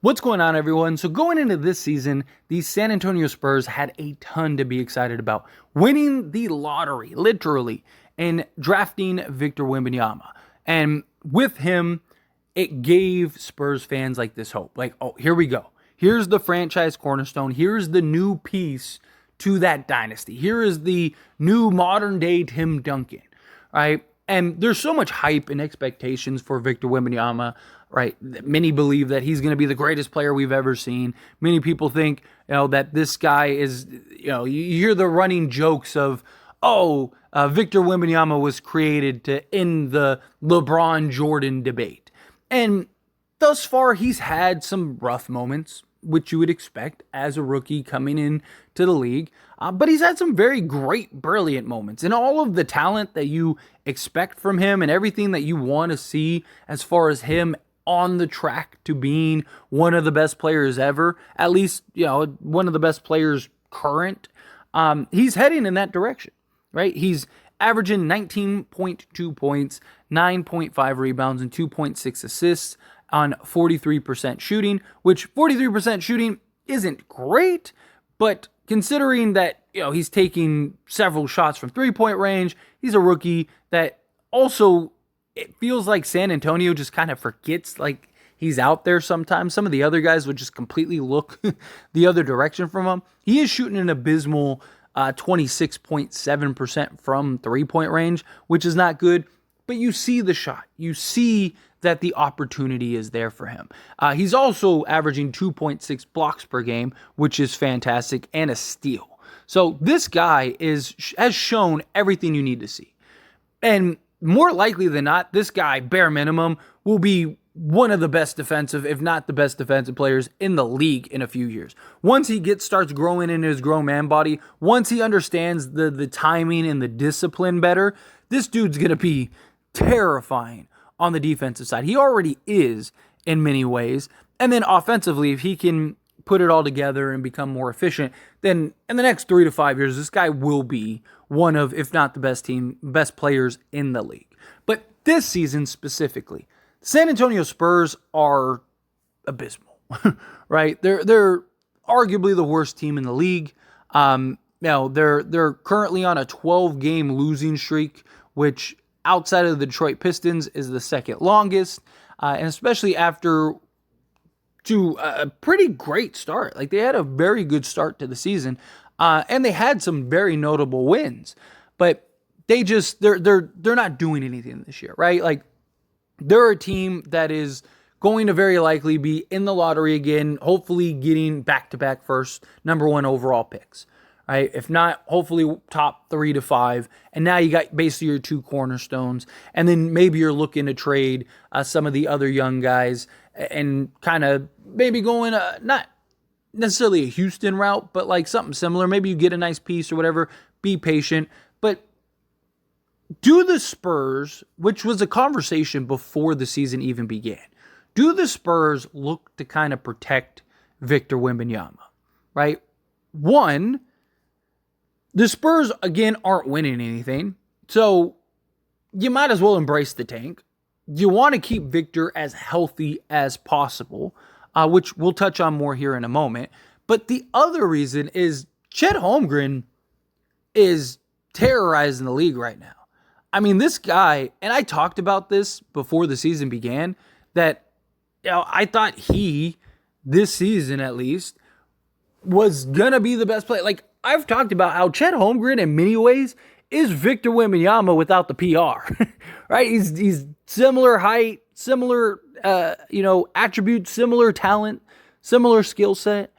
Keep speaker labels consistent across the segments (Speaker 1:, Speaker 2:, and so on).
Speaker 1: What's going on, everyone? So going into this season, the San Antonio Spurs had a ton to be excited about. Winning the lottery, literally, and drafting Victor Wembanyama. And with him, it gave Spurs fans like this hope. Like, oh, here we go. Here's the franchise cornerstone. Here's the new piece to that dynasty. Here is the new modern day Tim Duncan, right? And there's so much hype and expectations for Victor Wembanyama, right? Many believe that he's going to be the greatest player we've ever seen. Many people think, that this guy is, you hear the running jokes of, Victor Wembanyama was created to end the LeBron Jordan debate. And thus far, he's had some rough moments, which you would expect as a rookie coming in to the league. But he's had some very great, brilliant moments. And all of the talent that you expect from him and everything that you want to see as far as him on the track to being one of the best players ever, at least, one of the best players current, he's heading in that direction, right? He's averaging 19.2 points, 9.5 rebounds, and 2.6 assists on 43% shooting, which 43% shooting isn't great, but considering that, he's taking several shots from three-point range, he's a rookie that also, it feels like San Antonio just kind of forgets like he's out there sometimes. Some of the other guys would just completely look the other direction from him. He is shooting an abysmal 26.7% from three-point range, which is not good, but you see the shot. You see that the opportunity is there for him. He's also averaging 2.6 blocks per game, which is fantastic, and a steal. So this guy has shown everything you need to see. And more likely than not, this guy, bare minimum, will be one of the best defensive, if not the best defensive players in the league in a few years. Once he starts growing in his grown man body, once he understands the timing and the discipline better, this dude's going to be terrifying on the defensive side. He already is in many ways. And then offensively, if he can put it all together and become more efficient, then in the next 3 to 5 years, this guy will be one of, if not the best players in the league. But this season specifically, San Antonio Spurs are abysmal, right? They're arguably the worst team in the league. They're currently on a 12-game losing streak, which outside of the Detroit Pistons is the second longest, and especially after to a pretty great start. Like, they had a very good start to the season, and they had some very notable wins, but they're not doing anything this year, right? Like, they're a team that is going to very likely be in the lottery again, hopefully getting back-to-back first number one overall picks, right? If not, hopefully top 3 to 5. And now you got basically your two cornerstones. And then maybe you're looking to trade some of the other young guys and kind of maybe going, not necessarily a Houston route, but like something similar. Maybe you get a nice piece or whatever. Be patient. But do the Spurs, which was a conversation before the season even began, do the Spurs look to kind of protect Victor Wembanyama, right? One, the Spurs, again, aren't winning anything, so you might as well embrace the tank. You want to keep Victor as healthy as possible, which we'll touch on more here in a moment. But the other reason is Chet Holmgren is terrorizing the league right now. I mean, this guy, and I talked about this before the season began, that I thought this season at least, was going to be the best player. Like, I've talked about how Chet Holmgren in many ways is Victor Wembanyama without the PR, right? He's similar height, similar, attributes, similar talent, similar skill set.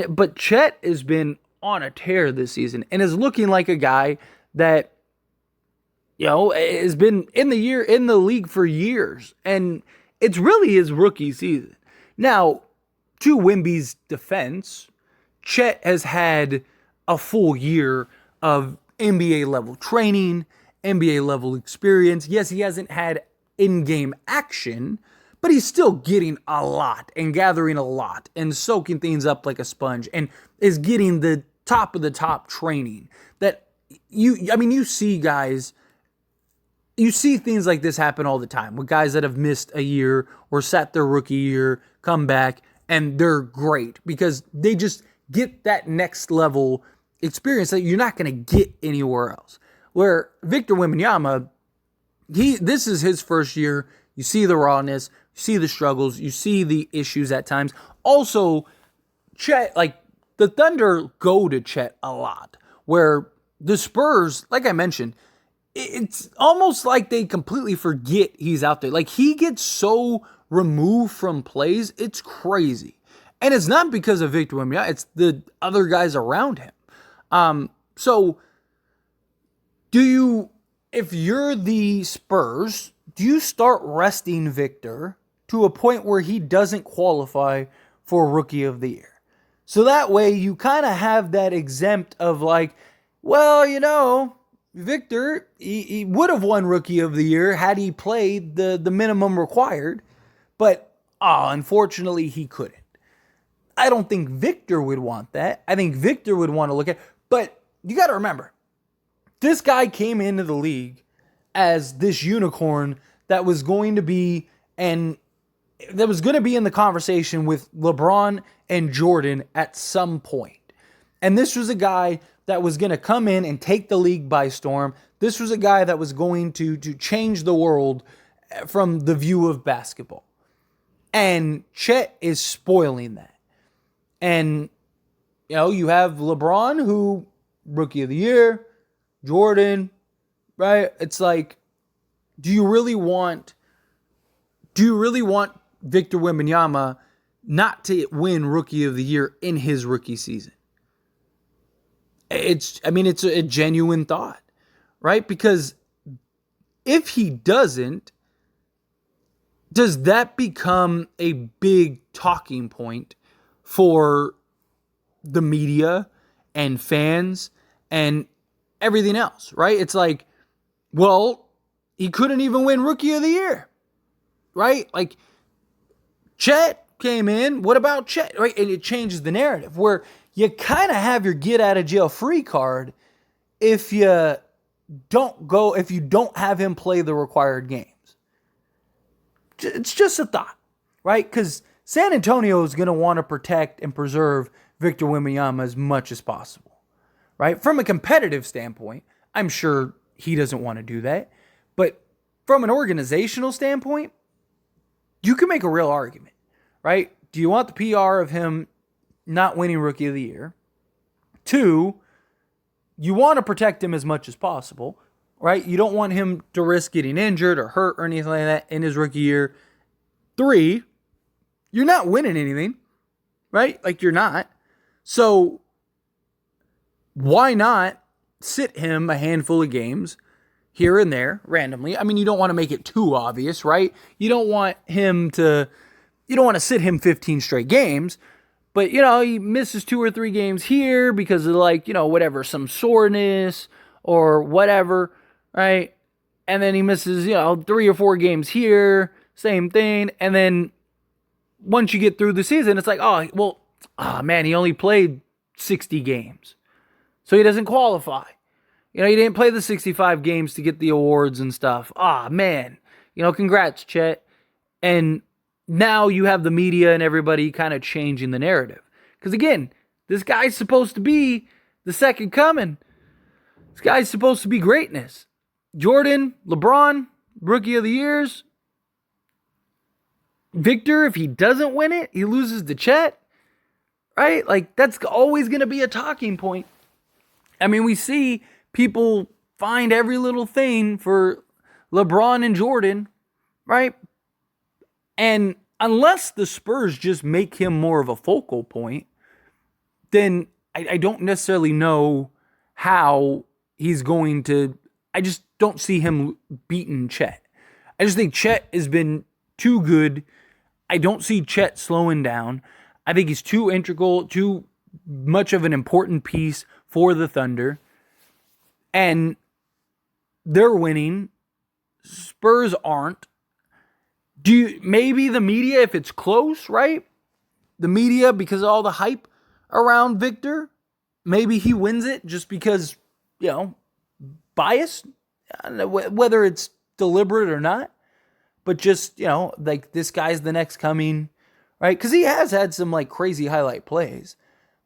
Speaker 1: But Chet has been on a tear this season and is looking like a guy that, has been in the league for years. And it's really his rookie season. Now, to Wemby's defense, Chet has had a full year of NBA level training, NBA level experience. Yes, he hasn't had in-game action, but he's still getting a lot and gathering a lot and soaking things up like a sponge and is getting the top of the top training that you see guys. You see things like this happen all the time with guys that have missed a year or sat their rookie year, come back, and they're great because they just get that next level experience that you're not going to get anywhere else. Where Victor Wembanyama, this is his first year. You see the rawness, you see the struggles, you see the issues at times. Also, Chet, like the Thunder go to Chet a lot, where the Spurs, like I mentioned, it's almost like they completely forget he's out there. Like he gets so removed from plays, it's crazy. And it's not because of Victor Wembanyama, it's the other guys around him. So if you're the Spurs, do you start resting Victor to a point where he doesn't qualify for Rookie of the Year? So that way you kind of have that exempt of like, well, Victor, he would have won Rookie of the Year had he played the minimum required, but unfortunately he couldn't. I don't think Victor would want that. I think Victor would want to look at, but you got to remember, this guy came into the league as this unicorn that was going to be in the conversation with LeBron and Jordan at some point. And this was a guy that was going to come in and take the league by storm. This was a guy that was going to change the world from the view of basketball. And Chet is spoiling that. And, you have LeBron, who, Rookie of the Year, Jordan, right? It's like, do you really want Victor Wembanyama not to win Rookie of the Year in his rookie season? It's a genuine thought, right? Because if he doesn't, does that become a big talking point for the media and fans and everything else, right? It's like, well, he couldn't even win Rookie of the Year, right? Like, Chet came in. What about Chet? Right? And it changes the narrative where you kind of have your get out of jail free card if you don't have him play the required games. It's just a thought, right? Because San Antonio is going to want to protect and preserve Victor Wembanyama as much as possible, right? From a competitive standpoint, I'm sure he doesn't want to do that. But from an organizational standpoint, you can make a real argument, right? Do you want the PR of him not winning Rookie of the Year? 2, you want to protect him as much as possible, right? You don't want him to risk getting injured or hurt or anything like that in his rookie year. 3, you're not winning anything, right? Like you're not. So why not sit him a handful of games here and there randomly? I mean, you don't want to make it too obvious, right? You don't want to sit him 15 straight games, but he misses 2 or 3 games here because of whatever, some soreness or whatever, right? And then he misses, 3 or 4 games here, same thing. And then once you get through the season, it's like, man, he only played 60 games. So he doesn't qualify. He didn't play the 65 games to get the awards and stuff. Man, congrats, Chet. And now you have the media and everybody kind of changing the narrative. Because again, this guy's supposed to be the second coming. This guy's supposed to be greatness. Jordan, LeBron, Rookie of the Years. Victor, if he doesn't win it, he loses to Chet. Right? Like, that's always going to be a talking point. I mean, we see people find every little thing for LeBron and Jordan, right? And unless the Spurs just make him more of a focal point, then I don't necessarily know how he's going to. I just don't see him beating Chet. I just think Chet has been too good. I don't see Chet slowing down. I think he's too integral, too much of an important piece for the Thunder. And they're winning. Spurs aren't. Maybe the media, if it's close, right? The media, because of all the hype around Victor, maybe he wins it just because, bias, whether it's deliberate or not. But just, like this guy's the next coming, right? Because he has had some like crazy highlight plays.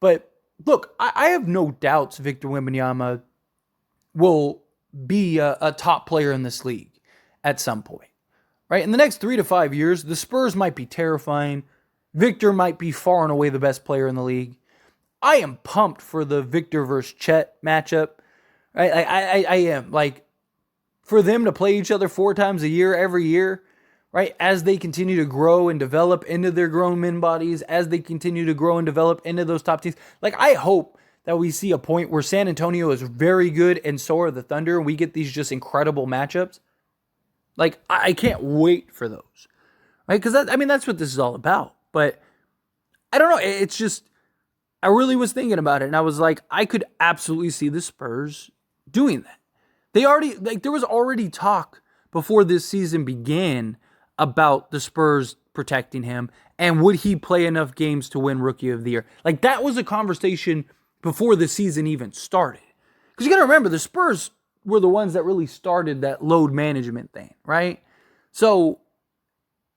Speaker 1: But look, I have no doubts Victor Wembanyama will be a top player in this league at some point, right? In the next 3 to 5 years, the Spurs might be terrifying. Victor might be far and away the best player in the league. I am pumped for the Victor versus Chet matchup. Right? I am. Like, for them to play each other 4 times a year, every year, right? As they continue to grow and develop into their grown men bodies, as they continue to grow and develop into those top teams. Like, I hope that we see a point where San Antonio is very good and so are the Thunder, and we get these just incredible matchups. Like, I can't wait for those. Right? Because, that's what this is all about. But, I don't know. It's just, I really was thinking about it, and I was like, I could absolutely see the Spurs doing that. There was already talk before this season began about the Spurs protecting him, and would he play enough games to win Rookie of the Year? Like, that was a conversation before the season even started. Because you got to remember, the Spurs were the ones that really started that load management thing, right? So,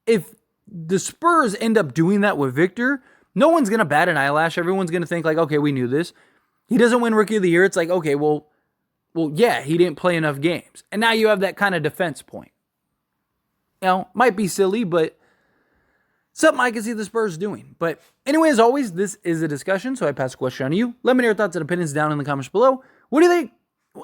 Speaker 1: if the Spurs end up doing that with Victor, no one's going to bat an eyelash. Everyone's going to think like, okay, we knew this. He doesn't win Rookie of the Year. It's like, okay, well, yeah, he didn't play enough games. And now you have that kind of defense point. Might be silly, but something I can see the Spurs doing. But anyway, as always, this is a discussion, so I pass the question on to you. Let me know your thoughts and opinions down in the comments below. What do you think?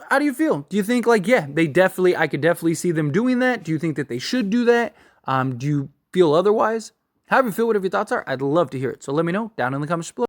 Speaker 1: How do you feel? Do you think like, yeah, I could definitely see them doing that? Do you think that they should do that? Do you feel otherwise? However you feel, whatever your thoughts are, I'd love to hear it. So let me know down in the comments below.